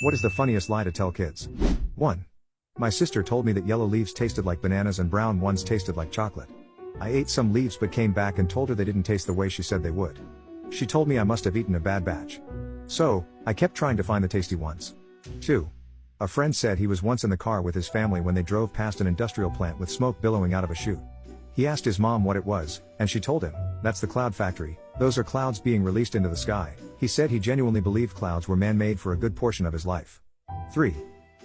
What is the funniest lie to tell kids? 1. My sister told me that yellow leaves tasted like bananas and brown ones tasted like chocolate. I ate some leaves but came back and told her they didn't taste the way she said they would. She told me I must have eaten a bad batch. So, I kept trying to find the tasty ones. 2. A friend said he was once in the car with his family when they drove past an industrial plant with smoke billowing out of a chute. He asked his mom what it was, and she told him, "That's the cloud factory, those are clouds being released into the sky." He said he genuinely believed clouds were man-made for a good portion of his life. 3.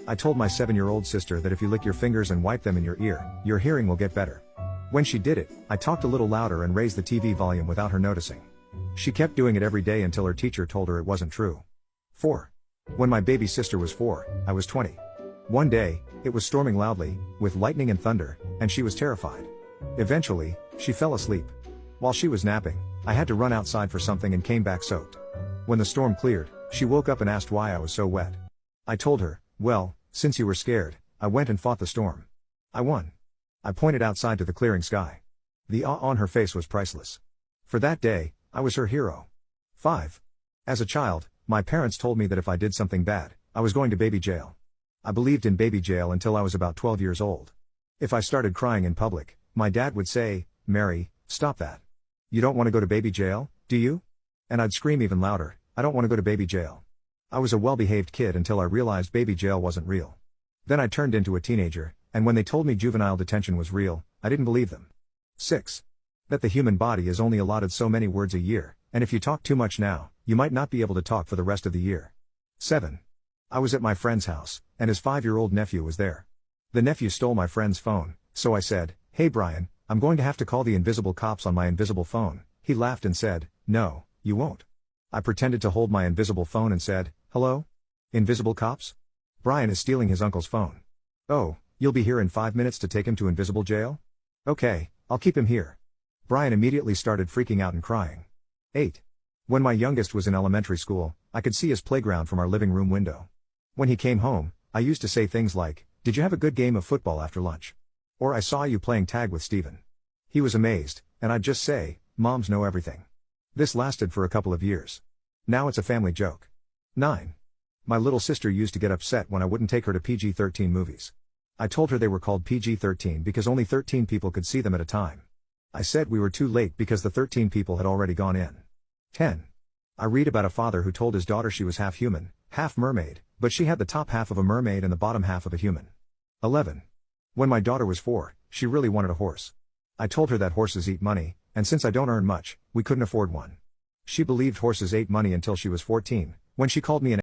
I told my 7-year-old sister that if you lick your fingers and wipe them in your ear, your hearing will get better. When she did it, I talked a little louder and raised the TV volume without her noticing. She kept doing it every day until her teacher told her it wasn't true. 4. When my baby sister was 4, I was 20. One day, it was storming loudly, with lightning and thunder, and she was terrified. Eventually, she fell asleep. While she was napping, I had to run outside for something and came back soaked. When the storm cleared, she woke up and asked why I was so wet. I told her, "Well, since you were scared, I went and fought the storm. I won." I pointed outside to the clearing sky. The awe on her face was priceless. For that day, I was her hero. 5. As a child, my parents told me that if I did something bad, I was going to baby jail. I believed in baby jail until I was about 12 years old. If I started crying in public, my dad would say, "Mary, stop that. You don't want to go to baby jail, do you?" And I'd scream even louder, "I don't want to go to baby jail." I was a well-behaved kid until I realized baby jail wasn't real. Then I turned into a teenager, and when they told me juvenile detention was real, I didn't believe them. 6. That the human body is only allotted so many words a year, and if you talk too much now, you might not be able to talk for the rest of the year. 7. I was at my friend's house, and his 5-year-old nephew was there. The nephew stole my friend's phone, so I said, "Hey Brian, I'm going to have to call the invisible cops on my invisible phone." He laughed and said, "No, you won't." I pretended to hold my invisible phone and said, "Hello? Invisible cops? Brian is stealing his uncle's phone." "Oh, you'll be here in 5 minutes to take him to invisible jail? Okay, I'll keep him here." Brian immediately started freaking out and crying. 8. When my youngest was in elementary school, I could see his playground from our living room window. When he came home, I used to say things like, "Did you have a good game of football after lunch?" Or "I saw you playing tag with Steven." He was amazed, and I'd just say, "Moms know everything." This lasted for a couple of years. Now it's a family joke. 9. My little sister used to get upset when I wouldn't take her to PG-13 movies. I told her they were called PG-13 because only 13 people could see them at a time. I said we were too late because the 13 people had already gone in. 10. I read about a father who told his daughter she was half human, half mermaid, but she had the top half of a mermaid and the bottom half of a human. 11. When my daughter was 4, she really wanted a horse. I told her that horses eat money, and since I don't earn much, we couldn't afford one. She believed horses ate money until she was 14, when she called me an